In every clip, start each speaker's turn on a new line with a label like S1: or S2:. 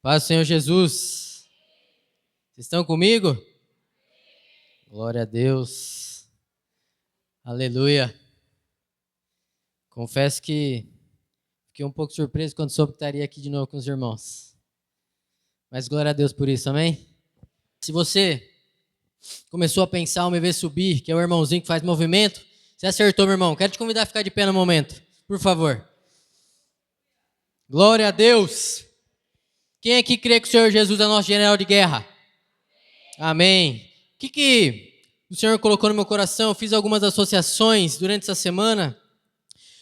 S1: Paz do Senhor Jesus. Vocês estão comigo? Glória a Deus. Aleluia. Confesso que fiquei um pouco surpreso quando soube que estaria aqui de novo com os irmãos. Mas glória a Deus por isso, amém? Se você começou a pensar ou me ver subir, que é o irmãozinho que faz movimento, você acertou, meu irmão. Quero te convidar a ficar de pé no momento, por favor. Glória a Deus. Quem aqui crê que o Senhor Jesus é nosso general de guerra? Amém. O que o Senhor colocou no meu coração? Eu fiz algumas associações durante essa semana,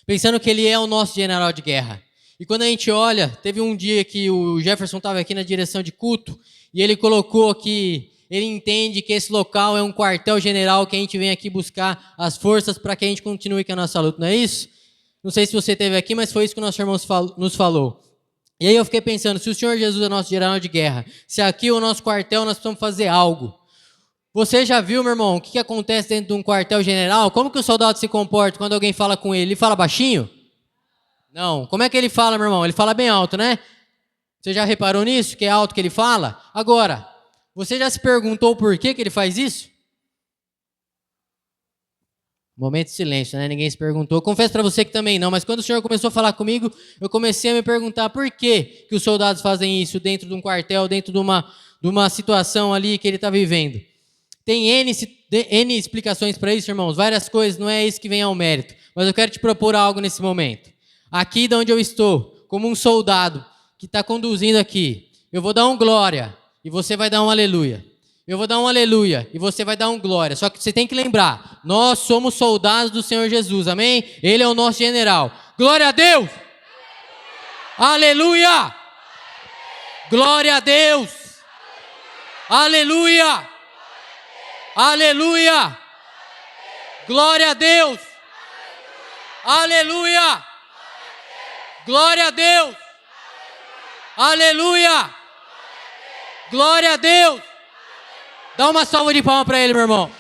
S1: pensando que Ele é o nosso general de guerra. E quando a gente olha, teve um dia que o Jefferson estava aqui na direção de culto, e ele colocou que ele entende que esse local é um quartel-general que a gente vem aqui buscar as forças para que a gente continue com a nossa luta, não é isso? Não sei se você esteve aqui, mas foi isso que o nosso irmão nos falou. E aí eu fiquei pensando, se o Senhor Jesus é nosso general de guerra, se aqui é o nosso quartel, nós precisamos fazer algo. Você já viu, meu irmão, o que acontece dentro de um quartel-general? Como que o soldado se comporta quando alguém fala com ele? Ele fala baixinho? Não. Como é que ele fala, meu irmão? Ele fala bem alto, né? Você já reparou nisso, que é alto que ele fala? Agora, você já se perguntou por que ele faz isso? Momento de silêncio, né? Ninguém se perguntou. Confesso para você que também não, mas quando o Senhor começou a falar comigo, eu comecei a me perguntar por que os soldados fazem isso dentro de um quartel, dentro de uma situação ali que ele está vivendo. Tem N explicações para isso, irmãos, várias coisas, não é isso que vem ao mérito. Mas eu quero te propor algo nesse momento. Aqui de onde eu estou, como um soldado que está conduzindo aqui, eu vou dar um glória e você vai dar um aleluia. Eu vou dar um aleluia e você vai dar um glória. Só que você tem que lembrar, nós somos soldados do Senhor Jesus, amém? Ele é o nosso general. Glória a Deus! Aleluia! Aleluia! Glória a Deus! Aleluia! Aleluia! Glória a Deus! Aleluia! Glória a Deus! Aleluia! Glória a Deus! Dá uma salva de palmas para ele, meu irmão.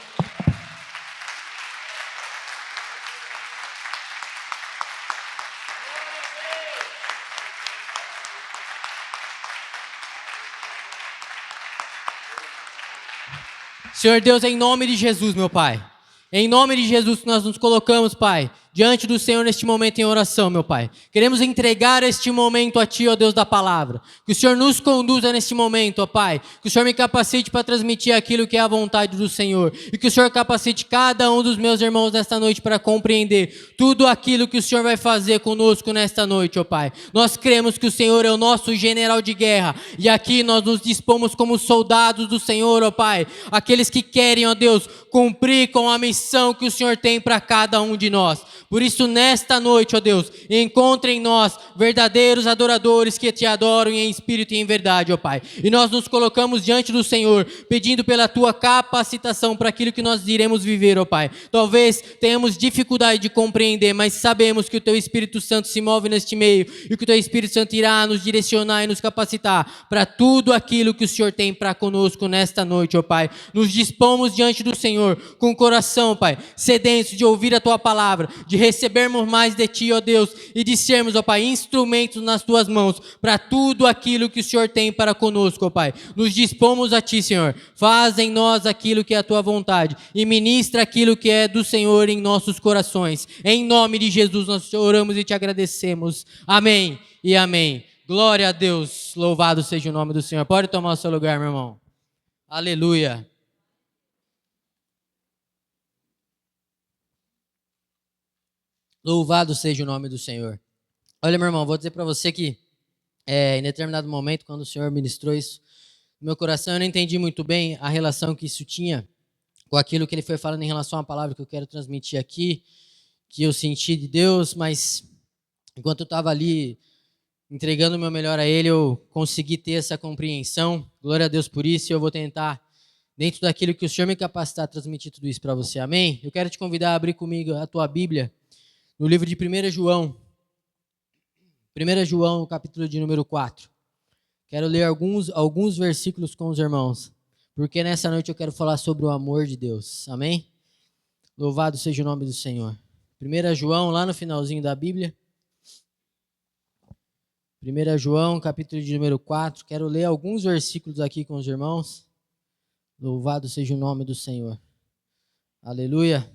S1: Senhor Deus, em nome de Jesus, meu Pai. Em nome de Jesus que nós nos colocamos, Pai, diante do Senhor neste momento em oração, meu Pai. Queremos entregar este momento a Ti, ó Deus da palavra. Que o Senhor nos conduza neste momento, ó Pai. Que o Senhor me capacite para transmitir aquilo que é a vontade do Senhor. E que o Senhor capacite cada um dos meus irmãos nesta noite para compreender tudo aquilo que o Senhor vai fazer conosco nesta noite, ó Pai. Nós cremos que o Senhor é o nosso general de guerra. E aqui nós nos dispomos como soldados do Senhor, ó Pai. Aqueles que querem, ó Deus, cumprir com a missão que o Senhor tem para cada um de nós. Por isso, nesta noite, ó Deus, encontre em nós verdadeiros adoradores que Te adoram em espírito e em verdade, ó Pai. E nós nos colocamos diante do Senhor, pedindo pela Tua capacitação para aquilo que nós iremos viver, ó Pai. Talvez tenhamos dificuldade de compreender, mas sabemos que o Teu Espírito Santo se move neste meio e que o Teu Espírito Santo irá nos direcionar e nos capacitar para tudo aquilo que o Senhor tem para conosco nesta noite, ó Pai. Nos dispomos diante do Senhor com o coração, Pai, sedentos de ouvir a Tua palavra, de recebermos mais de Ti, ó Deus, e de sermos, ó Pai, instrumentos nas Tuas mãos para tudo aquilo que o Senhor tem para conosco, ó Pai. Nos dispomos a Ti, Senhor. Faz em nós aquilo que é a Tua vontade e ministra aquilo que é do Senhor em nossos corações. Em nome de Jesus nós oramos e Te agradecemos. Amém e amém. Glória a Deus. Louvado seja o nome do Senhor. Pode tomar o seu lugar, meu irmão. Aleluia. Louvado seja o nome do Senhor. Olha, meu irmão, vou dizer para você que em determinado momento, quando o Senhor ministrou isso no meu coração, eu não entendi muito bem a relação que isso tinha com aquilo que Ele foi falando em relação à palavra que eu quero transmitir aqui, que eu senti de Deus, mas enquanto eu estava ali entregando o meu melhor a Ele, eu consegui ter essa compreensão. Glória a Deus por isso, e eu vou tentar, dentro daquilo que o Senhor me capacitar, transmitir tudo isso para você. Amém? Eu quero te convidar a abrir comigo a tua Bíblia no livro de 1 João. 1 João, capítulo de número 4. Quero ler alguns versículos com os irmãos, porque nessa noite eu quero falar sobre o amor de Deus. Amém? Louvado seja o nome do Senhor. 1 João, lá no finalzinho da Bíblia. 1 João, capítulo de número 4. Quero ler alguns versículos aqui com os irmãos. Louvado seja o nome do Senhor. Aleluia.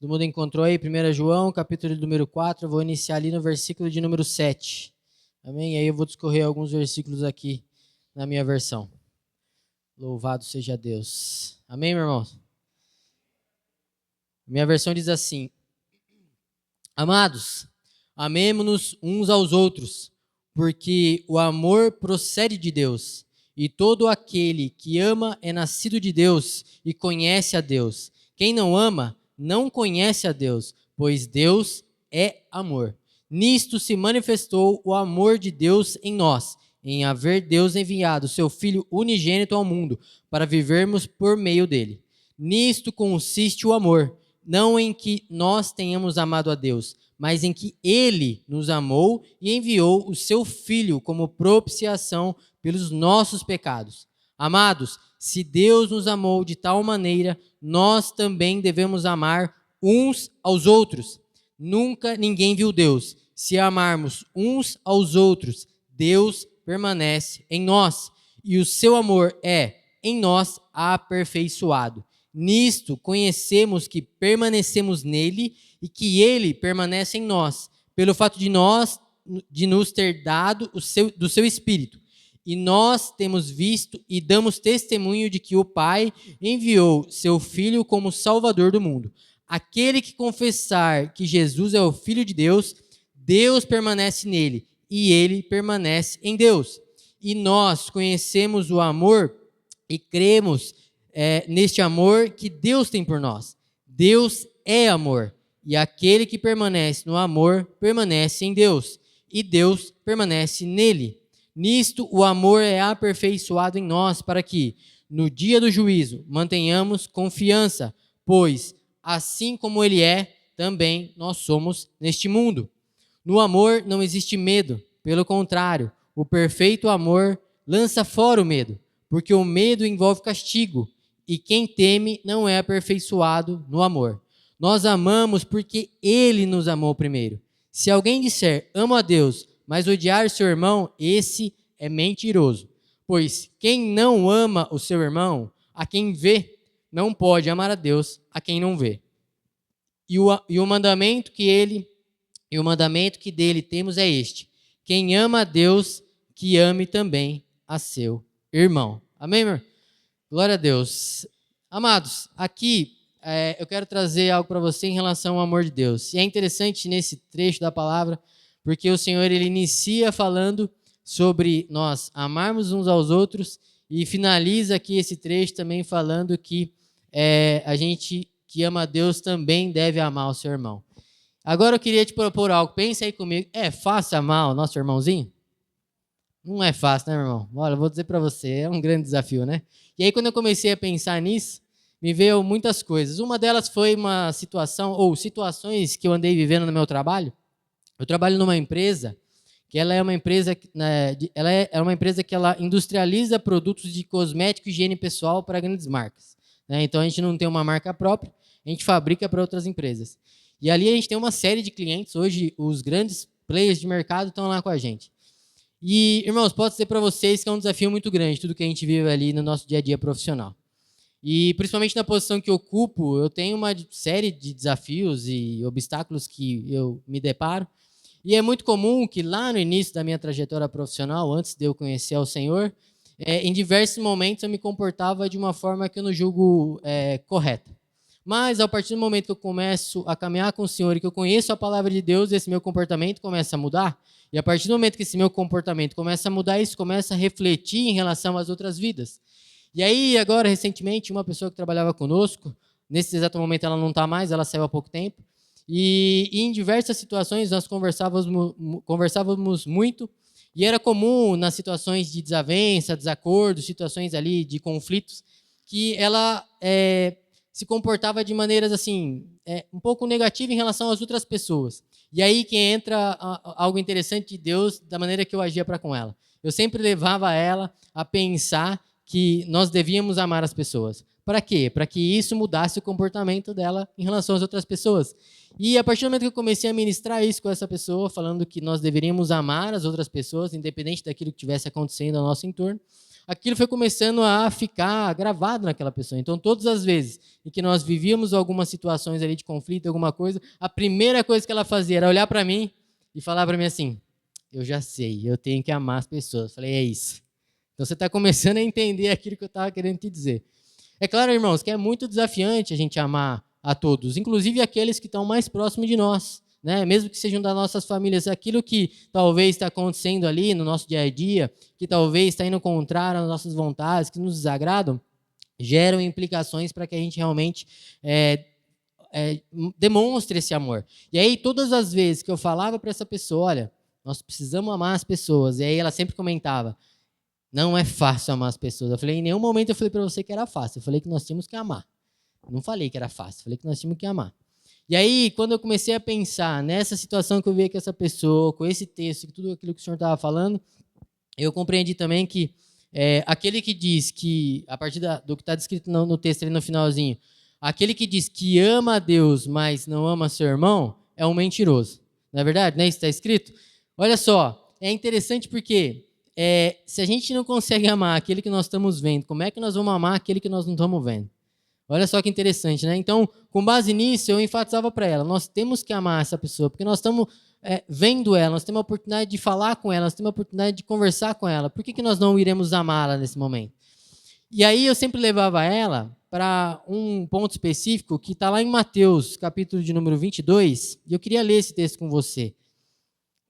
S1: Todo mundo encontrou aí 1 João, capítulo de número 4. Eu vou iniciar ali no versículo de número 7. Amém? E aí eu vou discorrer alguns versículos aqui na minha versão. Louvado seja Deus. Amém, meu irmão? Minha versão diz assim: Amados, amemo-nos uns aos outros, porque o amor procede de Deus, e todo aquele que ama é nascido de Deus e conhece a Deus. Quem não ama, não conhece a Deus, pois Deus é amor. Nisto se manifestou o amor de Deus em nós, em haver Deus enviado seu Filho unigênito ao mundo, para vivermos por meio dele. Nisto consiste o amor, não em que nós tenhamos amado a Deus, mas em que ele nos amou e enviou o seu Filho como propiciação pelos nossos pecados. Amados, se Deus nos amou de tal maneira, nós também devemos amar uns aos outros. Nunca ninguém viu Deus. Se amarmos uns aos outros, Deus permanece em nós, e o seu amor é, em nós, aperfeiçoado. Nisto conhecemos que permanecemos nele e que ele permanece em nós, pelo fato de nos ter dado do seu Espírito. E nós temos visto e damos testemunho de que o Pai enviou seu Filho como Salvador do mundo. Aquele que confessar que Jesus é o Filho de Deus, Deus permanece nele e ele permanece em Deus. E nós conhecemos o amor e cremos neste amor que Deus tem por nós. Deus é amor, e aquele que permanece no amor permanece em Deus, e Deus permanece nele. Nisto o amor é aperfeiçoado em nós, para que, no dia do juízo, mantenhamos confiança, pois, assim como ele é, também nós somos neste mundo. No amor não existe medo, pelo contrário, o perfeito amor lança fora o medo, porque o medo envolve castigo, e quem teme não é aperfeiçoado no amor. Nós amamos porque ele nos amou primeiro. Se alguém disser, amo a Deus, mas odiar seu irmão, esse é mentiroso. Pois quem não ama o seu irmão, a quem vê, não pode amar a Deus, a quem não vê. E o mandamento que dele temos é este: quem ama a Deus, que ame também a seu irmão. Amém, meu irmão? Glória a Deus. Amados, aqui eu quero trazer algo para você em relação ao amor de Deus. E é interessante nesse trecho da palavra, porque o Senhor ele inicia falando sobre nós amarmos uns aos outros e finaliza aqui esse trecho também falando que a gente que ama a Deus também deve amar o seu irmão. Agora eu queria te propor algo. Pensa aí comigo. É fácil amar o nosso irmãozinho? Não é fácil, né, meu irmão? Olha, eu vou dizer para você, é um grande desafio, né? E aí, quando eu comecei a pensar nisso, me veio muitas coisas. Uma delas foi uma situação, ou situações que eu andei vivendo no meu trabalho. Eu trabalho numa empresa, que ela é uma empresa, é uma empresa que ela industrializa produtos de cosmético e higiene pessoal para grandes marcas. Né? Então, a gente não tem uma marca própria, a gente fabrica para outras empresas. E ali a gente tem uma série de clientes. Hoje, os grandes players de mercado estão lá com a gente. E, irmãos, posso dizer para vocês que é um desafio muito grande, tudo que a gente vive ali no nosso dia a dia profissional. E, principalmente na posição que eu ocupo, eu tenho uma série de desafios e obstáculos que eu me deparo. E é muito comum que lá no início da minha trajetória profissional, antes de eu conhecer ao Senhor, em diversos momentos eu me comportava de uma forma que eu não julgo correta. Mas, a partir do momento que eu começo a caminhar com o Senhor e que eu conheço a palavra de Deus, esse meu comportamento começa a mudar. E a partir do momento que esse meu comportamento começa a mudar, isso começa a refletir em relação às outras vidas. E aí, agora, recentemente, uma pessoa que trabalhava conosco, nesse exato momento ela não está mais, ela saiu há pouco tempo, e em diversas situações nós conversávamos muito, e era comum nas situações de desavença, desacordo, situações ali de conflitos, que ela se comportava de maneiras assim, um pouco negativas em relação às outras pessoas. E aí que entra algo interessante de Deus, da maneira que eu agia para com ela. Eu sempre levava ela a pensar que nós devíamos amar as pessoas. Para quê? Para que isso mudasse o comportamento dela em relação às outras pessoas. E a partir do momento que eu comecei a ministrar isso com essa pessoa, falando que nós deveríamos amar as outras pessoas, independente daquilo que estivesse acontecendo ao nosso entorno, aquilo foi começando a ficar gravado naquela pessoa. Então, todas as vezes em que nós vivíamos algumas situações ali de conflito, alguma coisa, a primeira coisa que ela fazia era olhar para mim e falar para mim assim: eu já sei, eu tenho que amar as pessoas. Eu falei, é isso. Então, você está começando a entender aquilo que eu estava querendo te dizer. É claro, irmãos, que é muito desafiante a gente amar a todos, inclusive aqueles que estão mais próximos de nós, né? Mesmo que sejam das nossas famílias, aquilo que talvez está acontecendo ali no nosso dia a dia, que talvez está indo contrário às nossas vontades, que nos desagradam, geram implicações para que a gente realmente demonstre esse amor. E aí, todas as vezes que eu falava para essa pessoa, olha, nós precisamos amar as pessoas, e aí ela sempre comentava, não é fácil amar as pessoas. Eu falei, em nenhum momento eu falei para você que era fácil. Eu falei que nós tínhamos que amar. Não falei que era fácil, falei que nós tínhamos que amar. E aí, quando eu comecei a pensar nessa situação que eu vi com essa pessoa, com esse texto, com tudo aquilo que o senhor estava falando, eu compreendi também que aquele que diz que, a partir do que está descrito no texto ali no finalzinho, aquele que diz que ama a Deus, mas não ama seu irmão, é um mentiroso. Não é verdade? Não é isso que está escrito? Olha só, é interessante porque se a gente não consegue amar aquele que nós estamos vendo, como é que nós vamos amar aquele que nós não estamos vendo? Olha só que interessante, né? Então, com base nisso, eu enfatizava para ela, nós temos que amar essa pessoa, porque nós estamos vendo ela, nós temos a oportunidade de falar com ela, nós temos a oportunidade de conversar com ela. Por que nós não iremos amá-la nesse momento? E aí eu sempre levava ela para um ponto específico que está lá em Mateus, capítulo de número 22, e eu queria ler esse texto com você.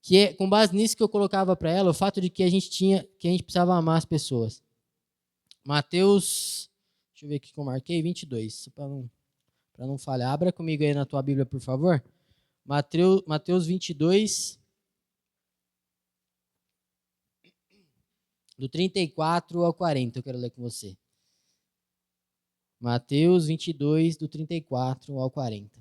S1: Que é com base nisso que eu colocava para ela, o fato de que a gente precisava amar as pessoas. Mateus, deixa eu ver aqui que eu marquei, 22, para não falhar. Abra comigo aí na tua Bíblia, por favor. Mateus 22, do 34 ao 40, eu quero ler com você. Mateus 22, do 34 ao 40.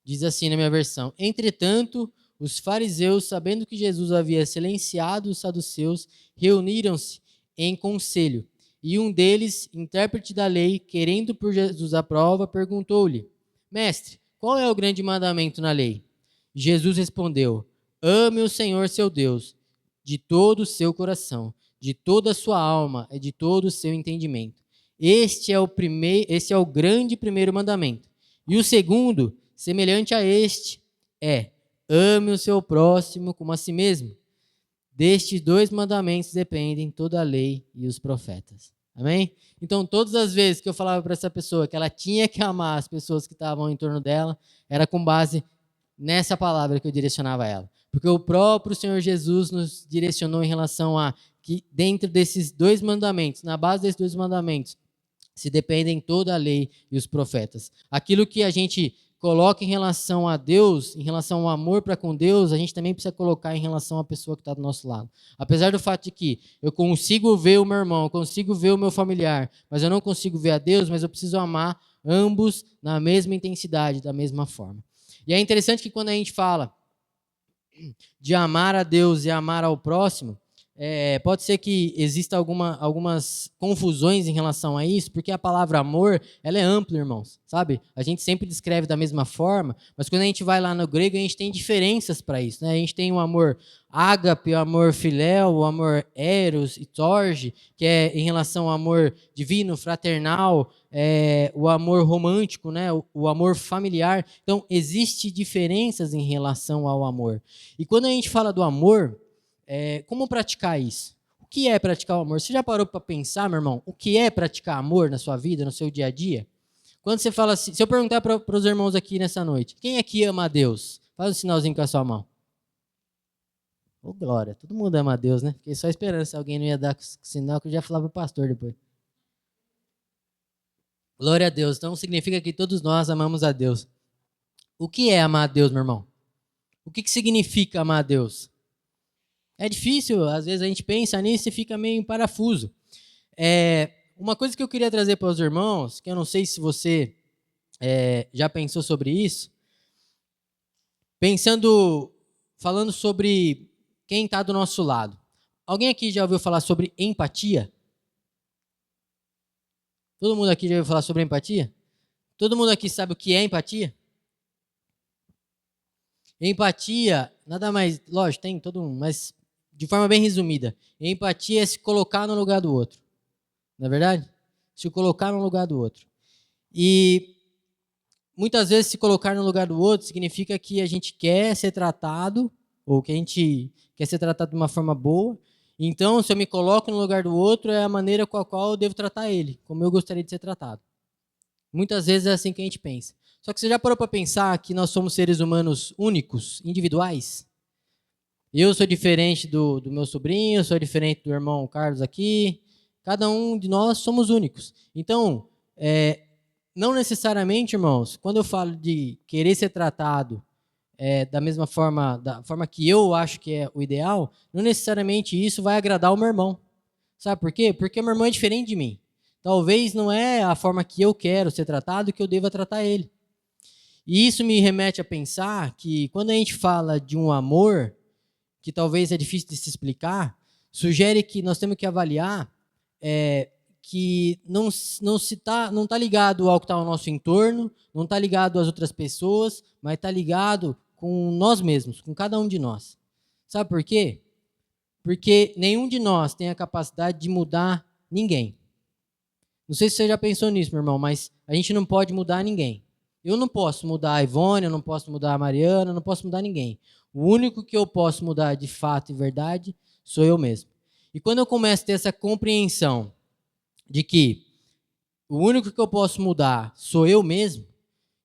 S1: Diz assim na minha versão: Entretanto, os fariseus, sabendo que Jesus havia silenciado os saduceus, reuniram-se em conselho. E um deles, intérprete da lei, querendo por Jesus a prova, perguntou-lhe: Mestre, qual é o grande mandamento na lei? Jesus respondeu: Ame o Senhor seu Deus de todo o seu coração, de toda a sua alma e de todo o seu entendimento. Este é o grande primeiro mandamento. E o segundo, semelhante a este, é: ame o seu próximo como a si mesmo. Destes dois mandamentos dependem toda a lei e os profetas. Amém? Então, todas as vezes que eu falava para essa pessoa que ela tinha que amar as pessoas que estavam em torno dela, era com base nessa palavra que eu direcionava a ela. Porque o próprio Senhor Jesus nos direcionou em relação a que dentro desses dois mandamentos, na base desses dois mandamentos, se dependem toda a lei e os profetas. Aquilo que a gente coloca em relação a Deus, em relação ao amor para com Deus, a gente também precisa colocar em relação à pessoa que está do nosso lado. Apesar do fato de que eu consigo ver o meu irmão, eu consigo ver o meu familiar, mas eu não consigo ver a Deus, mas eu preciso amar ambos na mesma intensidade, da mesma forma. E é interessante que quando a gente fala de amar a Deus e amar ao próximo, pode ser que exista algumas confusões em relação a isso, porque a palavra amor, ela é ampla, irmãos, sabe? A gente sempre descreve da mesma forma, mas quando a gente vai lá no grego, a gente tem diferenças para isso, né? A gente tem o amor ágape, o amor filéu, o amor eros e torge, que é em relação ao amor divino, fraternal, o amor romântico, né? O amor familiar. Então, existem diferenças em relação ao amor. E quando a gente fala do amor, como praticar isso? O que é praticar o amor? Você já parou para pensar, meu irmão, o que é praticar amor na sua vida, no seu dia a dia? Quando você fala assim, se eu perguntar para os irmãos aqui nessa noite, quem aqui ama a Deus? Faz um sinalzinho com a sua mão. Ô, glória, todo mundo ama a Deus, né? Fiquei só esperando se alguém não ia dar sinal, que eu já falava para o pastor depois. Glória a Deus, então significa que todos nós amamos a Deus. O que é amar a Deus, meu irmão? O que significa amar a Deus? É difícil, às vezes a gente pensa nisso e fica meio em parafuso. Uma coisa que eu queria trazer para os irmãos, que eu não sei se você já pensou sobre isso, falando sobre quem está do nosso lado. Alguém aqui já ouviu falar sobre empatia? Todo mundo aqui já ouviu falar sobre empatia? Todo mundo aqui sabe o que é empatia? Empatia, nada mais, lógico, tem todo mundo, mas de forma bem resumida, empatia é se colocar no lugar do outro, não é verdade? Se colocar no lugar do outro. E muitas vezes se colocar no lugar do outro significa que a gente quer ser tratado, ou que a gente quer ser tratado de uma forma boa. Então, se eu me coloco no lugar do outro, é a maneira com a qual eu devo tratar ele, como eu gostaria de ser tratado. Muitas vezes é assim que a gente pensa. Só que você já parou para pensar que nós somos seres humanos únicos, individuais? Eu sou diferente do meu sobrinho, sou diferente do irmão Carlos aqui. Cada um de nós somos únicos. Então, não necessariamente, irmãos, quando eu falo de querer ser tratado da mesma forma, da forma que eu acho que é o ideal, não necessariamente isso vai agradar o meu irmão. Sabe por quê? Porque o meu irmão é diferente de mim. Talvez não é a forma que eu quero ser tratado que eu deva tratar ele. E isso me remete a pensar que quando a gente fala de um amor, que talvez é difícil de se explicar, sugere que nós temos que avaliar que não está ligado ao que está ao nosso entorno, não está ligado às outras pessoas, mas está ligado com nós mesmos, com cada um de nós. Sabe por quê? Porque nenhum de nós tem a capacidade de mudar ninguém. Não sei se você já pensou nisso, meu irmão, mas a gente não pode mudar ninguém. Eu não posso mudar a Ivone, eu não posso mudar a Mariana, eu não posso mudar ninguém. O único que eu posso mudar de fato e verdade sou eu mesmo. E quando eu começo a ter essa compreensão de que o único que eu posso mudar sou eu mesmo,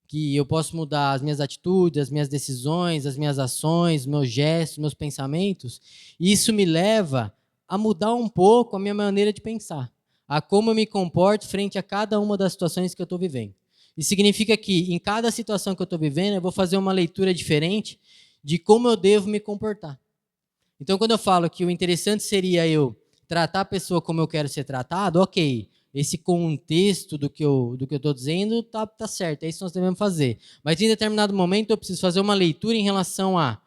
S1: que eu posso mudar as minhas atitudes, as minhas decisões, as minhas ações, meus gestos, meus pensamentos, isso me leva a mudar um pouco a minha maneira de pensar, a como eu me comporto frente a cada uma das situações que eu estou vivendo. Isso significa que em cada situação que eu estou vivendo, eu vou fazer uma leitura diferente de como eu devo me comportar. Então, quando eu falo que o interessante seria eu tratar a pessoa como eu quero ser tratado, ok, esse contexto do que eu estou dizendo tá certo, é isso que nós devemos fazer. Mas em determinado momento eu preciso fazer uma leitura em relação a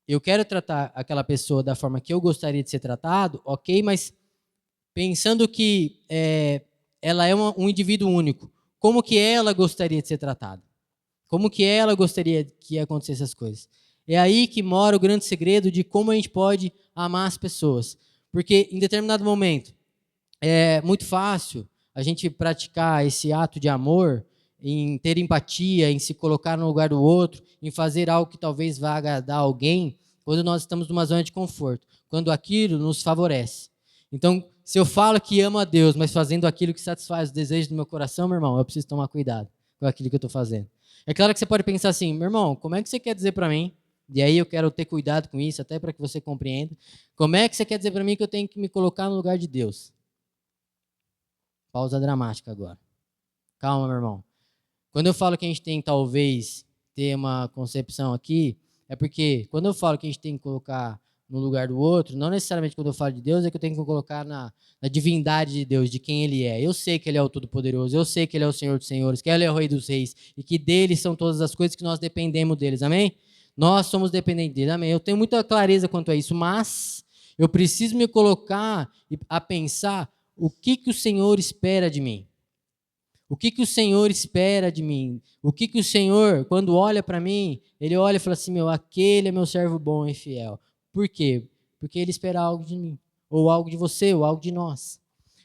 S1: eu quero tratar aquela pessoa da forma que eu gostaria de ser tratado, ok, mas pensando que ela é um indivíduo único, como que ela gostaria de ser tratada? Como que ela gostaria que acontecessem as coisas? É aí que mora o grande segredo de como a gente pode amar as pessoas. Porque em determinado momento é muito fácil a gente praticar esse ato de amor, em ter empatia, em se colocar no lugar do outro, em fazer algo que talvez vá agradar alguém, quando nós estamos numa zona de conforto, quando aquilo nos favorece. Então, se eu falo que amo a Deus, mas fazendo aquilo que satisfaz os desejos do meu coração, meu irmão, eu preciso tomar cuidado com aquilo que eu estou fazendo. É claro que você pode pensar assim, meu irmão, como é que você quer dizer para mim? E aí eu quero ter cuidado com isso, até para que você compreenda. Como é que você quer dizer para mim que eu tenho que me colocar no lugar de Deus? Pausa dramática agora. Calma, meu irmão. Quando eu falo que a gente tem, talvez, ter uma concepção aqui, é porque quando eu falo que a gente tem que colocar no lugar do outro, não necessariamente quando eu falo de Deus, é que eu tenho que colocar na divindade de Deus, de quem Ele é. Eu sei que Ele é o Todo-Poderoso, eu sei que Ele é o Senhor dos Senhores, que Ele é o Rei dos Reis, e que dele são todas as coisas que nós dependemos deles, amém? Nós somos dependentes dele, amém? Eu tenho muita clareza quanto a isso, mas eu preciso me colocar a pensar o que o Senhor espera de mim. O que o Senhor espera de mim? O que o Senhor, quando olha para mim, Ele olha e fala assim, aquele é meu servo bom e fiel. Por quê? Porque Ele espera algo de mim, ou algo de você, ou algo de nós.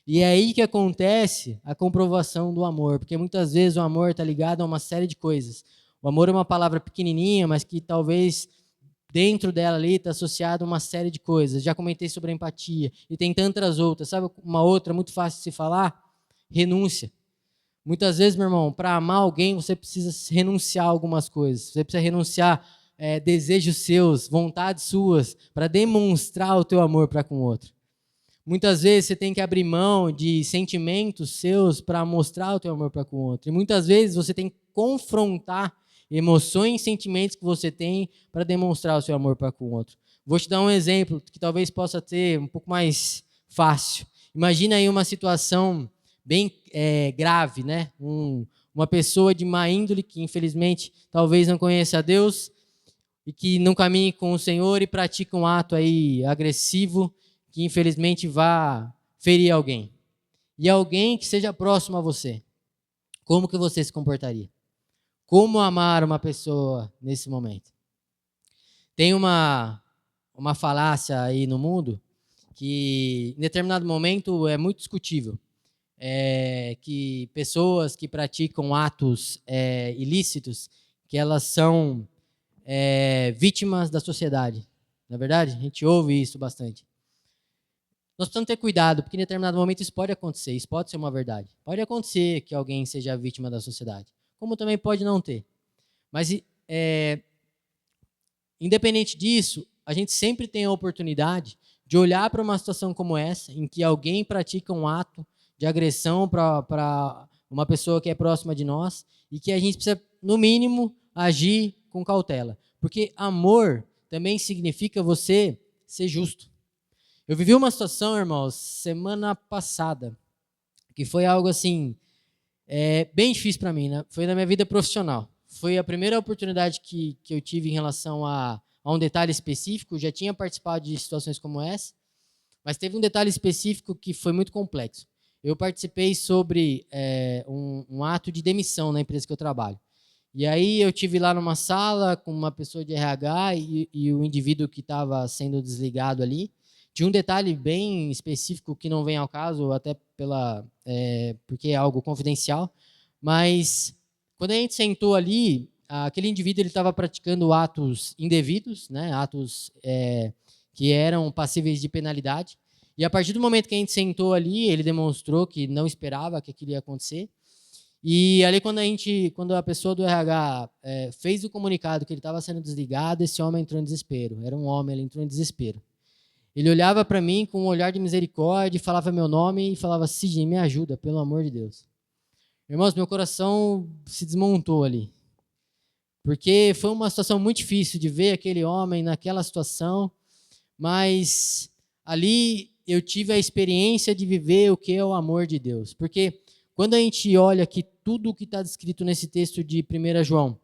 S1: E é aí que acontece a comprovação do amor, porque muitas vezes o amor está ligado a uma série de coisas. O amor é uma palavra pequenininha, mas que talvez dentro dela ali está associado a uma série de coisas. Já comentei sobre a empatia, e tem tantas outras. Sabe uma outra muito fácil de se falar? Renúncia. Muitas vezes, meu irmão, para amar alguém, você precisa renunciar a algumas coisas. Você precisa renunciar desejos seus, vontades suas, para demonstrar o teu amor para com o outro. Muitas vezes você tem que abrir mão de sentimentos seus para mostrar o teu amor para com o outro. E muitas vezes você tem que confrontar emoções e sentimentos que você tem para demonstrar o seu amor para com o outro. Vou te dar um exemplo que talvez possa ter um pouco mais fácil. Imagina aí uma situação bem grave, né? Uma pessoa de má índole que infelizmente talvez não conheça a Deus e que não caminhe com o Senhor e pratica um ato aí agressivo que infelizmente vá ferir alguém. e alguém que seja próximo a você, como que você se comportaria? Como amar uma pessoa nesse momento? Tem uma falácia aí no mundo que em determinado momento é muito discutível. Que pessoas que praticam atos ilícitos, que elas são vítimas da sociedade. Não é verdade? A gente ouve isso bastante. Nós precisamos ter cuidado, porque em determinado momento isso pode acontecer, isso pode ser uma verdade. Pode acontecer que alguém seja vítima da sociedade, como também pode não ter. Mas, independente disso, a gente sempre tem a oportunidade de olhar para uma situação como essa, em que alguém pratica um ato de agressão para uma pessoa que é próxima de nós, e que a gente precisa, no mínimo, agir com cautela. Porque amor também significa você ser justo. Eu vivi uma situação, irmãos, semana passada, que foi algo assim, bem difícil para mim, né? Foi na minha vida profissional. Foi a primeira oportunidade que eu tive em relação a um detalhe específico. Eu já tinha participado de situações como essa, mas teve um detalhe específico que foi muito complexo. Eu participei sobre um ato de demissão na empresa que eu trabalho. E aí eu tive lá numa sala com uma pessoa de RH e o indivíduo que estava sendo desligado ali. De um detalhe bem específico que não vem ao caso, até porque é algo confidencial, mas quando a gente sentou ali, aquele indivíduo estava praticando atos indevidos, né, atos que eram passíveis de penalidade, e a partir do momento que a gente sentou ali, ele demonstrou que não esperava que aquilo ia acontecer, e ali quando a pessoa do RH fez o comunicado que ele estava sendo desligado, esse homem entrou em desespero, era um homem, ele entrou em desespero. Ele olhava para mim com um olhar de misericórdia, falava meu nome e falava, Sidney, me ajuda, pelo amor de Deus. Irmãos, meu coração se desmontou ali. Porque foi uma situação muito difícil de ver aquele homem naquela situação, mas ali eu tive a experiência de viver o que é o amor de Deus. Porque quando a gente olha aqui tudo o que está descrito nesse texto de 1 João,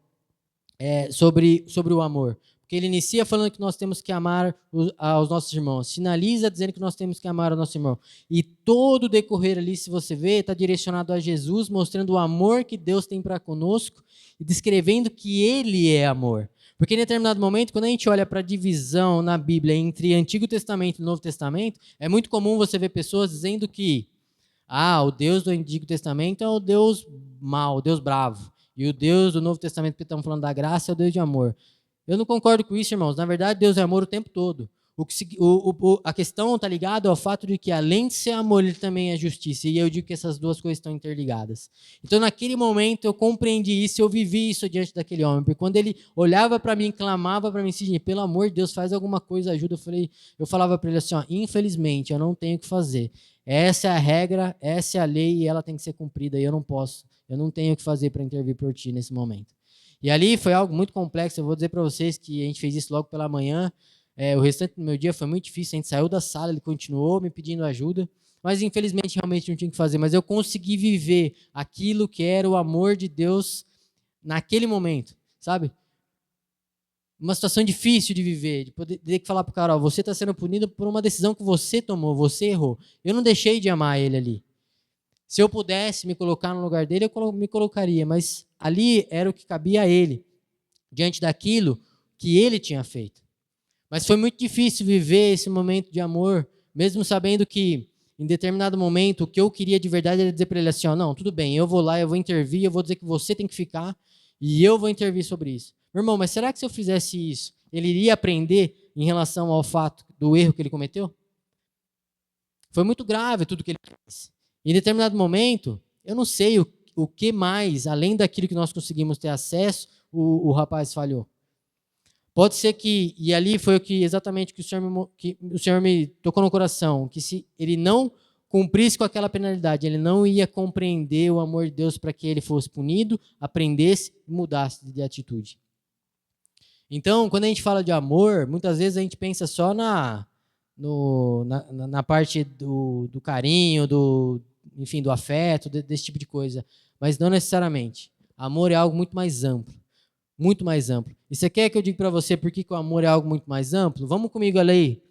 S1: sobre o amor, porque ele inicia falando que nós temos que amar aos nossos irmãos, finaliza dizendo que nós temos que amar ao nosso irmão, e todo o decorrer ali, se você ver, está direcionado a Jesus, mostrando o amor que Deus tem para conosco, e descrevendo que Ele é amor. Porque em determinado momento, quando a gente olha para a divisão na Bíblia entre Antigo Testamento e Novo Testamento, é muito comum você ver pessoas dizendo que o Deus do Antigo Testamento é o Deus mau, o Deus bravo, e o Deus do Novo Testamento, que estamos falando da graça, é o Deus de amor. Eu não concordo com isso, irmãos. Na verdade, Deus é amor o tempo todo. A questão está ligada ao fato de que, além de ser amor, ele também é justiça. E eu digo que essas duas coisas estão interligadas. Então, naquele momento, eu compreendi isso, eu vivi isso diante daquele homem. Porque quando ele olhava para mim, clamava para mim, Sidney, pelo amor de Deus, faz alguma coisa, ajuda. Eu falava para ele assim, infelizmente, eu não tenho o que fazer. Essa é a regra, essa é a lei e ela tem que ser cumprida. E eu não posso, eu não tenho o que fazer para intervir por ti nesse momento. E ali foi algo muito complexo. Eu vou dizer para vocês que a gente fez isso logo pela manhã. O restante do meu dia foi muito difícil. A gente saiu da sala, ele continuou me pedindo ajuda. Mas, infelizmente, realmente não tinha o que fazer. Mas eu consegui viver aquilo que era o amor de Deus naquele momento, sabe? Uma situação difícil de viver, de poder ter que falar para o cara, você está sendo punido por uma decisão que você tomou, você errou. Eu não deixei de amar ele ali. Se eu pudesse me colocar no lugar dele, eu me colocaria, mas ali era o que cabia a ele, diante daquilo que ele tinha feito. Mas foi muito difícil viver esse momento de amor, mesmo sabendo que, em determinado momento, o que eu queria de verdade era dizer para ele assim, não, tudo bem, eu vou lá, eu vou intervir, eu vou dizer que você tem que ficar, e eu vou intervir sobre isso. Meu irmão, mas será que se eu fizesse isso, ele iria aprender em relação ao fato do erro que ele cometeu? Foi muito grave tudo que ele fez. Em determinado momento, eu não sei o que mais, além daquilo que nós conseguimos ter acesso, o rapaz falhou. Pode ser que, e ali foi exatamente que o Senhor me tocou no coração, que se ele não cumprisse com aquela penalidade, ele não ia compreender o amor de Deus para que ele fosse punido, aprendesse e mudasse de atitude. Então, quando a gente fala de amor, muitas vezes a gente pensa só na parte do carinho, enfim, do afeto, desse tipo de coisa. Mas não necessariamente. Amor é algo muito mais amplo. Muito mais amplo. E você quer que eu diga para você por que o amor é algo muito mais amplo? Vamos comigo ali,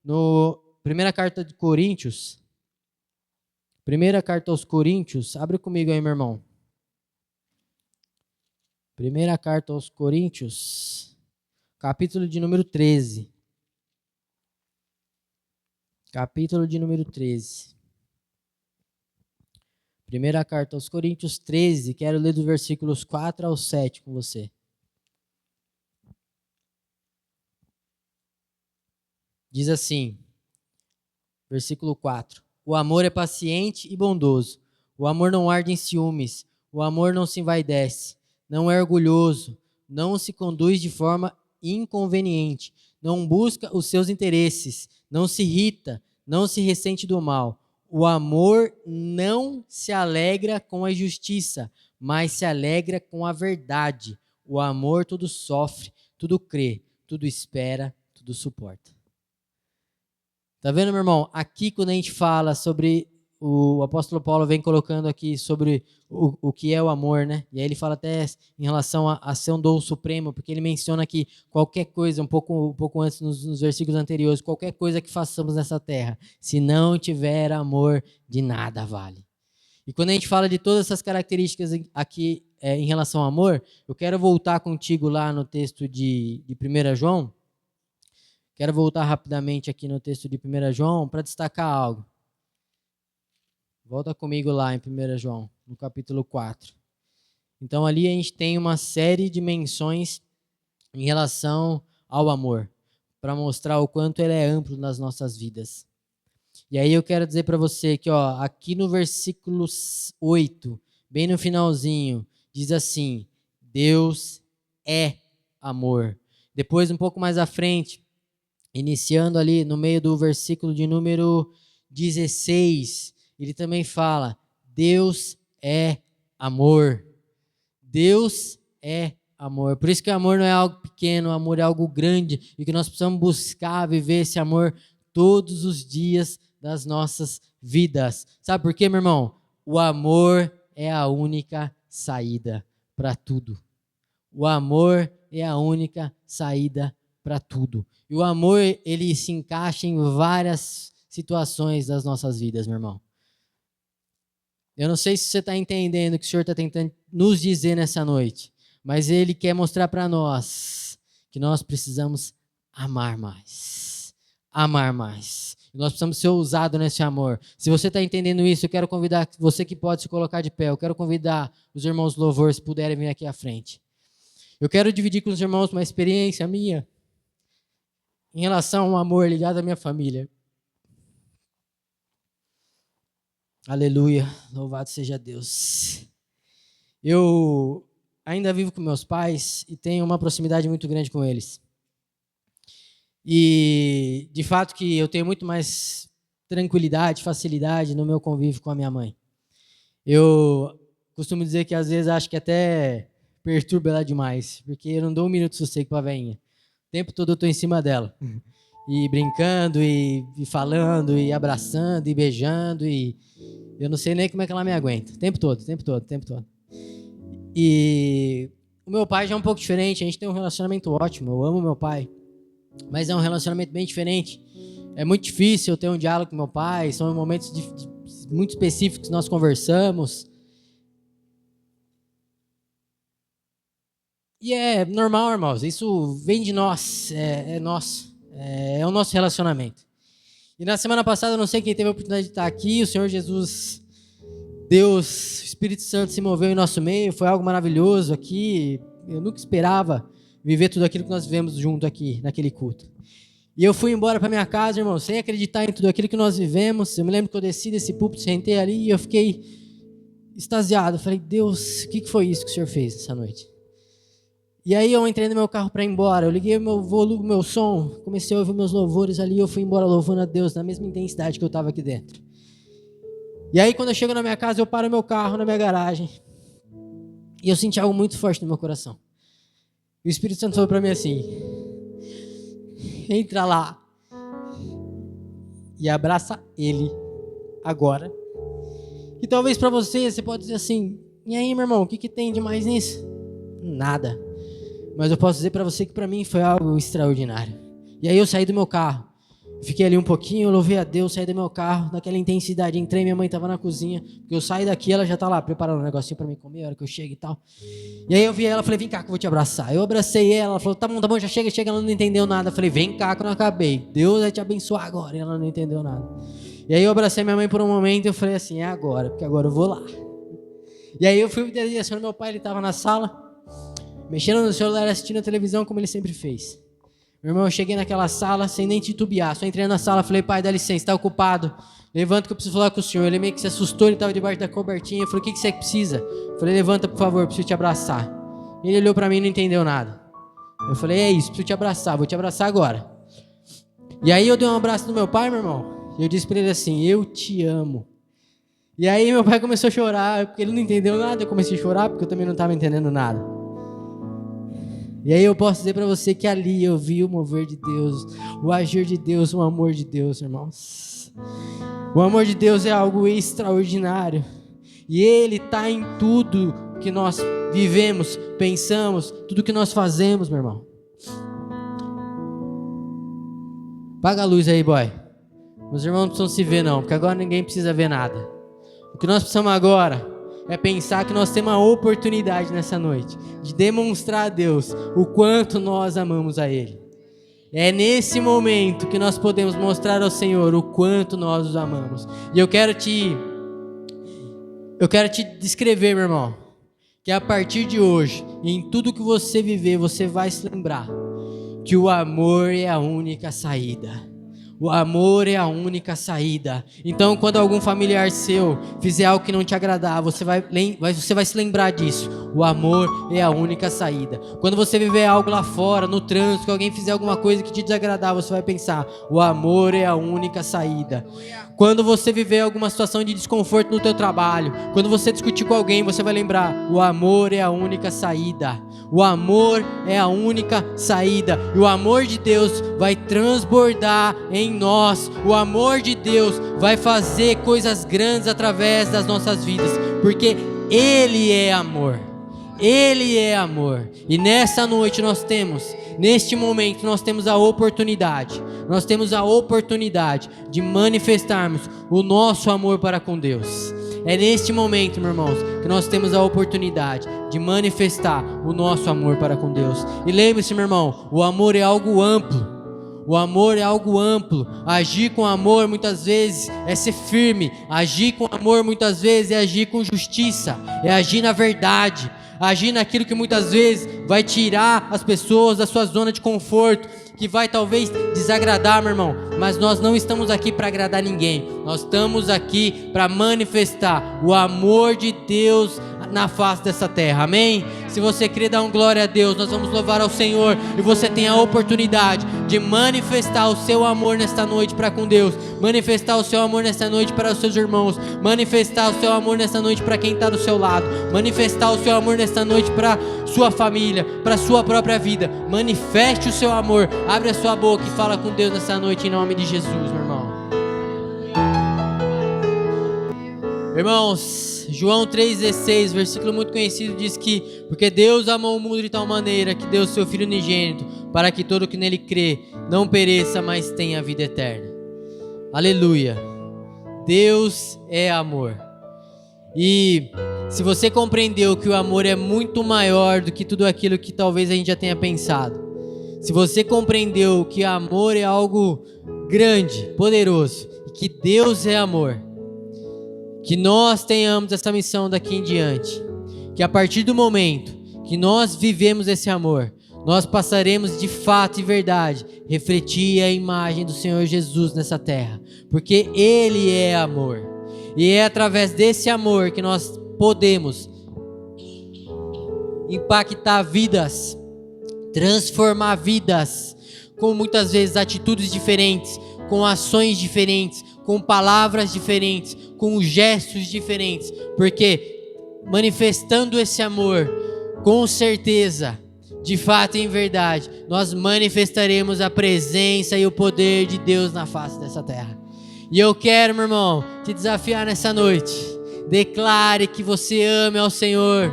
S1: no primeira carta de Coríntios, Primeira carta aos Coríntios, abre comigo aí, meu irmão. Primeira carta aos Coríntios, capítulo de número 13. Capítulo de número 13. Primeira carta aos Coríntios 13, quero ler dos versículos 4 ao 7 com você. Diz assim, versículo 4. O amor é paciente e bondoso. O amor não arde em ciúmes. O amor não se envaidece. Não é orgulhoso. Não se conduz de forma inconveniente. Não busca os seus interesses. Não se irrita. Não se ressente do mal. O amor não se alegra com a injustiça, mas se alegra com a verdade. O amor tudo sofre, tudo crê, tudo espera, tudo suporta. Tá vendo, meu irmão? Aqui quando a gente fala sobre, o apóstolo Paulo vem colocando aqui sobre o que é o amor, né? E aí ele fala até em relação a ser um dom supremo, porque ele menciona que qualquer coisa, um pouco antes nos versículos anteriores, qualquer coisa que façamos nessa terra, se não tiver amor, de nada vale. E quando a gente fala de todas essas características aqui em relação ao amor, eu quero voltar contigo lá no texto de 1 João. Quero voltar rapidamente aqui no texto de 1 João para destacar algo. Volta comigo lá em 1 João, no capítulo 4. Então ali a gente tem uma série de menções em relação ao amor, para mostrar o quanto ele é amplo nas nossas vidas. E aí eu quero dizer para você que aqui no versículo 8, bem no finalzinho, diz assim, Deus é amor. Depois, um pouco mais à frente, iniciando ali no meio do versículo de número 16, ele também fala, Deus é amor. Deus é amor. Por isso que o amor não é algo pequeno, o amor é algo grande e que nós precisamos buscar viver esse amor todos os dias das nossas vidas. Sabe por quê, meu irmão? O amor é a única saída para tudo. O amor é a única saída para tudo. E o amor, ele se encaixa em várias situações das nossas vidas, meu irmão. Eu não sei se você está entendendo o que o Senhor está tentando nos dizer nessa noite, mas Ele quer mostrar para nós que nós precisamos amar mais. Amar mais. Nós precisamos ser ousados nesse amor. Se você está entendendo isso, eu quero convidar você que pode se colocar de pé. Eu quero convidar os irmãos do louvor, se puderem vir aqui à frente. Eu quero dividir com os irmãos uma experiência minha em relação ao amor ligado à minha família. Aleluia, louvado seja Deus. Eu ainda vivo com meus pais e tenho uma proximidade muito grande com eles. E de fato que eu tenho muito mais tranquilidade, facilidade no meu convívio com a minha mãe. Eu costumo dizer que às vezes acho que até perturba ela demais, porque eu não dou um minuto de sossego para a velhinha. O tempo todo eu estou em cima dela. E brincando, e falando, e abraçando, e beijando, e eu não sei nem como é que ela me aguenta. O tempo todo. E o meu pai já é um pouco diferente, a gente tem um relacionamento ótimo, eu amo meu pai, mas é um relacionamento bem diferente. É muito difícil eu ter um diálogo com meu pai, são momentos muito específicos que nós conversamos. E é normal, irmãos, isso vem de nós, é nosso, é o nosso relacionamento. E na semana passada, eu não sei quem teve a oportunidade de estar aqui, o Senhor Jesus, Deus, o Espírito Santo se moveu em nosso meio, foi algo maravilhoso aqui, eu nunca esperava viver tudo aquilo que nós vivemos junto aqui, naquele culto. E eu fui embora para minha casa, irmão, sem acreditar em tudo aquilo que nós vivemos. Eu me lembro que eu desci desse púlpito, sentei ali e eu fiquei extasiado. Eu falei, Deus, o que foi isso que o Senhor fez essa noite? E aí eu entrei no meu carro para ir embora, eu liguei o meu volume, meu som, comecei a ouvir meus louvores ali, eu fui embora louvando a Deus na mesma intensidade que eu estava aqui dentro. E aí quando eu chego na minha casa, eu paro meu carro na minha garagem e eu senti algo muito forte no meu coração. E o Espírito Santo falou para mim assim, entra lá e abraça ele agora. E talvez para você pode dizer assim, e aí meu irmão, o que tem de mais nisso? Nada. Mas eu posso dizer para você que para mim foi algo extraordinário. E aí eu saí do meu carro, Fiquei ali um pouquinho, eu louvei a Deus, saí do meu carro, naquela intensidade, entrei, minha mãe estava na cozinha, porque eu saí daqui, ela já tá lá preparando um negocinho para mim comer, a hora que eu chego e tal. E aí eu vi ela, falei, vem cá que eu vou te abraçar. Eu abracei ela, ela falou, tá bom, já chega, ela não entendeu nada. Eu falei, vem cá que eu não acabei, Deus vai te abençoar agora. E ela não entendeu nada. E aí eu abracei minha mãe por um momento e eu falei assim, é agora, porque agora eu vou lá. E aí eu fui em direção do meu pai, ele estava na sala, mexendo no celular, assistindo a televisão como ele sempre fez. Meu irmão, eu cheguei naquela sala sem nem titubear, só entrei na sala, falei, pai, dá licença, tá ocupado? Levanta que eu preciso falar com o senhor. Ele meio que se assustou, ele estava debaixo da cobertinha, eu falei, o que você precisa? Eu falei, levanta por favor, preciso te abraçar. Ele olhou pra mim e não entendeu nada. Eu falei, é isso, preciso te abraçar, vou te abraçar agora. E aí eu dei um abraço no meu pai, meu irmão, e eu disse pra ele assim, eu te amo. E aí meu pai começou a chorar, porque ele não entendeu nada, eu comecei a chorar, porque eu também não estava entendendo nada. E aí eu posso dizer para você que ali eu vi o mover de Deus, o agir de Deus, o amor de Deus, irmãos. O amor de Deus é algo extraordinário. E Ele está em tudo que nós vivemos, pensamos, tudo que nós fazemos, meu irmão. Apaga a luz aí, boy. Meus irmãos não precisam se ver não, porque agora ninguém precisa ver nada. O que nós precisamos agora é pensar que nós temos a oportunidade nessa noite de demonstrar a Deus o quanto nós amamos a Ele. É nesse momento que nós podemos mostrar ao Senhor o quanto nós os amamos. E eu quero te descrever, meu irmão, que a partir de hoje, em tudo que você viver, você vai se lembrar que o amor é a única saída. O amor é a única saída. Então, quando algum familiar seu fizer algo que não te agradar, você vai se lembrar disso. O amor é a única saída. Quando você viver algo lá fora, no trânsito, que alguém fizer alguma coisa que te desagradar, você vai pensar, o amor é a única saída. Quando você viver alguma situação de desconforto no teu trabalho, quando você discutir com alguém, você vai lembrar, o amor é a única saída. O amor é a única saída. E o amor de Deus vai transbordar em nós. O amor de Deus vai fazer coisas grandes através das nossas vidas, porque Ele é amor. Ele é amor. E nessa noite neste momento nós temos a oportunidade de manifestarmos o nosso amor para com Deus. É neste momento, meus irmãos, que nós temos a oportunidade de manifestar o nosso amor para com Deus. E lembre-se, meu irmão, o amor é algo amplo. O amor é algo amplo. Agir com amor muitas vezes é ser firme. Agir com amor muitas vezes é agir com justiça. É agir na verdade. Agir naquilo que muitas vezes vai tirar as pessoas da sua zona de conforto, que vai talvez desagradar, meu irmão. Mas nós não estamos aqui para agradar ninguém. Nós estamos aqui para manifestar o amor de Deus na face dessa terra, amém? Se você crê, dá glória a Deus. Nós vamos louvar ao Senhor, e você tem a oportunidade de manifestar o seu amor nesta noite para com Deus, manifestar o seu amor nesta noite para os seus irmãos, manifestar o seu amor nesta noite para quem está do seu lado, manifestar o seu amor nesta noite para sua família, para sua própria vida. Manifeste o seu amor, abre a sua boca e fala com Deus nessa noite em nome de Jesus, meu irmão. Irmãos, João 3,16, versículo muito conhecido, diz que porque Deus amou o mundo de tal maneira que deu o seu Filho unigênito, para que todo que nele crê não pereça, mas tenha a vida eterna. Aleluia. Deus é amor. E se você compreendeu que o amor é muito maior do que tudo aquilo que talvez a gente já tenha pensado, se você compreendeu que amor é algo grande, poderoso, e que Deus é amor, que nós tenhamos essa missão daqui em diante, que a partir do momento que nós vivemos esse amor, nós passaremos de fato e verdade refletir a imagem do Senhor Jesus nessa terra, porque Ele é amor, e é através desse amor que nós podemos impactar vidas, transformar vidas, com muitas vezes atitudes diferentes, com ações diferentes, com palavras diferentes, com gestos diferentes, porque manifestando esse amor, com certeza, de fato e em verdade, nós manifestaremos a presença e o poder de Deus na face dessa terra. E eu quero, meu irmão, te desafiar nessa noite. Declare que você ame ao Senhor.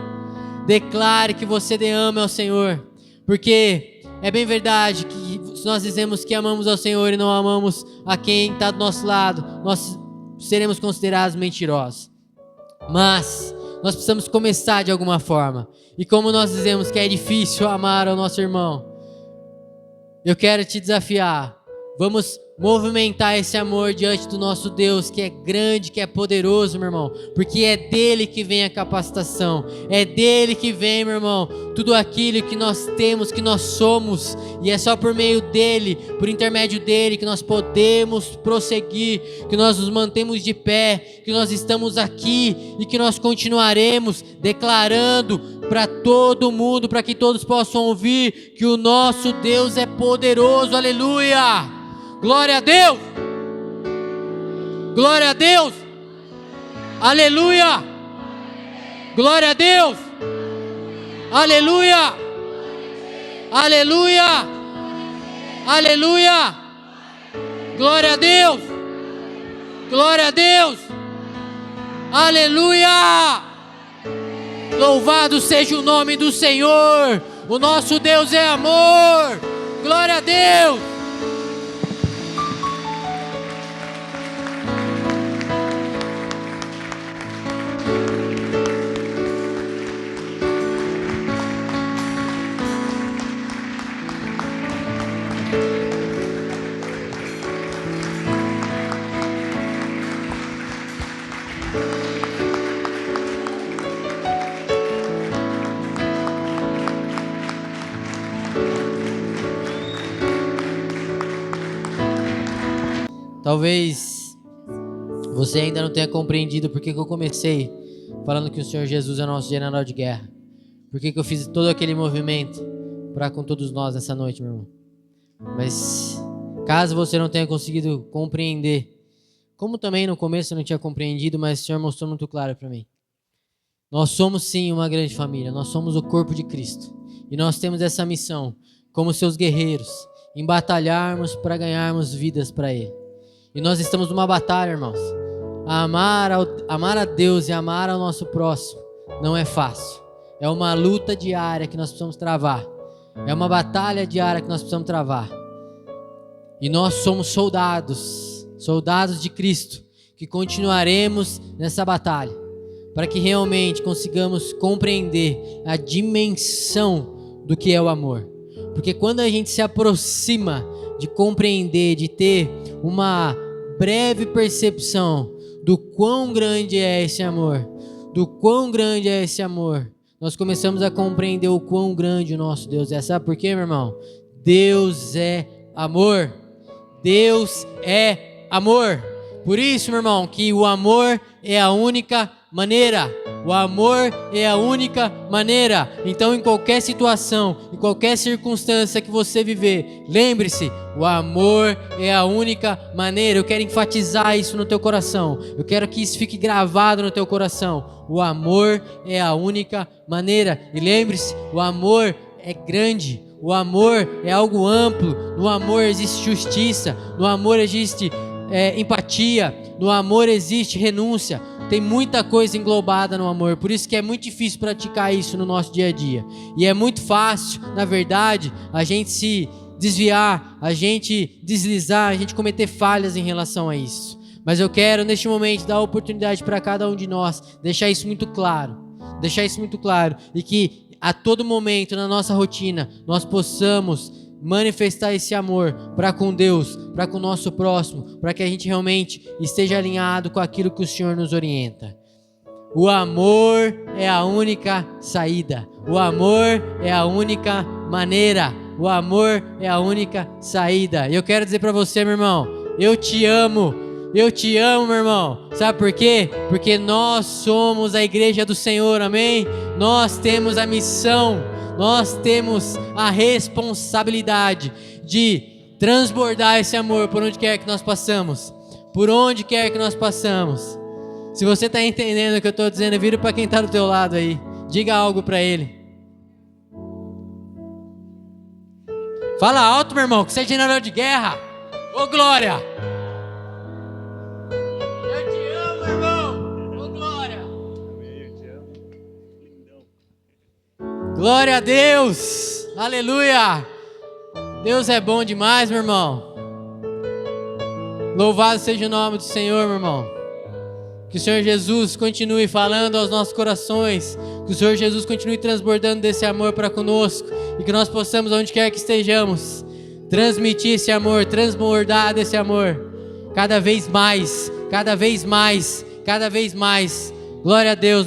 S1: Declare que você ame ao Senhor, porque é bem verdade que Se nós dizemos que amamos ao Senhor e não amamos a quem está do nosso lado, nós seremos considerados mentirosos. Mas nós precisamos começar de alguma forma. E como nós dizemos que é difícil amar ao nosso irmão, eu quero te desafiar. Vamos movimentar esse amor diante do nosso Deus, que é grande, que é poderoso, meu irmão. Porque é dele que vem a capacitação. É dele que vem, meu irmão, tudo aquilo que nós temos, que nós somos. E é só por meio dele, por intermédio dele, que nós podemos prosseguir, que nós nos mantemos de pé, que nós estamos aqui e que nós continuaremos declarando para todo mundo, para que todos possam ouvir que o nosso Deus é poderoso. Aleluia! Glória a Deus! Glória a Deus! Aleluia! Glória a Deus! Aleluia! Aleluia! Aleluia! Glória a Deus! Glória a Deus! Aleluia! Louvado seja o nome do Senhor! O nosso Deus é amor! Glória a Deus! Talvez você ainda não tenha compreendido porque que eu comecei falando que o Senhor Jesus é nosso general de guerra. Por que eu fiz todo aquele movimento para com todos nós nessa noite, meu irmão. Mas caso você não tenha conseguido compreender, como também no começo eu não tinha compreendido, mas o Senhor mostrou muito claro para mim. Nós somos sim uma grande família, nós somos o corpo de Cristo. E nós temos essa missão, como seus guerreiros, em batalharmos para ganharmos vidas para Ele. E nós estamos numa batalha, irmãos. Amar a Deus e amar ao nosso próximo não é fácil. É uma luta diária que nós precisamos travar. É uma batalha diária que nós precisamos travar. E nós somos soldados de Cristo, que continuaremos nessa batalha, para que realmente consigamos compreender a dimensão do que é o amor. Porque quando a gente se aproxima de compreender, de ter uma breve percepção do quão grande é esse amor, nós começamos a compreender o quão grande o nosso Deus é. Sabe por quê, meu irmão? Deus é amor. Deus é amor. Por isso, meu irmão, que o amor é a única maneira. O amor é a única maneira. Então, em qualquer situação, em qualquer circunstância que você viver, lembre-se, o amor é a única maneira. Eu quero enfatizar isso no teu coração. Eu quero que isso fique gravado no teu coração. O amor é a única maneira. E lembre-se, o amor é grande. O amor é algo amplo. No amor existe justiça. No amor existe empatia. No amor existe renúncia. Tem muita coisa englobada no amor, por isso que é muito difícil praticar isso no nosso dia a dia. E é muito fácil, na verdade, a gente se desviar, a gente deslizar, a gente cometer falhas em relação a isso. Mas eu quero, neste momento, dar a oportunidade para cada um de nós, deixar isso muito claro, e que a todo momento na nossa rotina, nós possamos manifestar esse amor para com Deus, para com o nosso próximo, para que a gente realmente esteja alinhado com aquilo que o Senhor nos orienta. O amor é a única saída. O amor é a única maneira. O amor é a única saída. E eu quero dizer para você, meu irmão, eu te amo. Eu te amo, meu irmão. Sabe por quê? Porque nós somos a igreja do Senhor, amém? Nós temos a missão, nós temos a responsabilidade de transbordar esse amor por onde quer que nós passamos. Por onde quer que nós passamos. Se você está entendendo o que eu estou dizendo, vira para quem está do teu lado aí. Diga algo para ele. Fala alto, meu irmão, que você é general de guerra. Ô glória! Eu te amo, irmão. Ô glória!
S2: Eu te amo. Lindão.
S1: Glória a Deus! Aleluia! Deus é bom demais, meu irmão. Louvado seja o nome do Senhor, meu irmão. Que o Senhor Jesus continue falando aos nossos corações. Que o Senhor Jesus continue transbordando desse amor para conosco. E que nós possamos, onde quer que estejamos, transmitir esse amor, transbordar desse amor. Cada vez mais, cada vez mais, cada vez mais. Glória a Deus.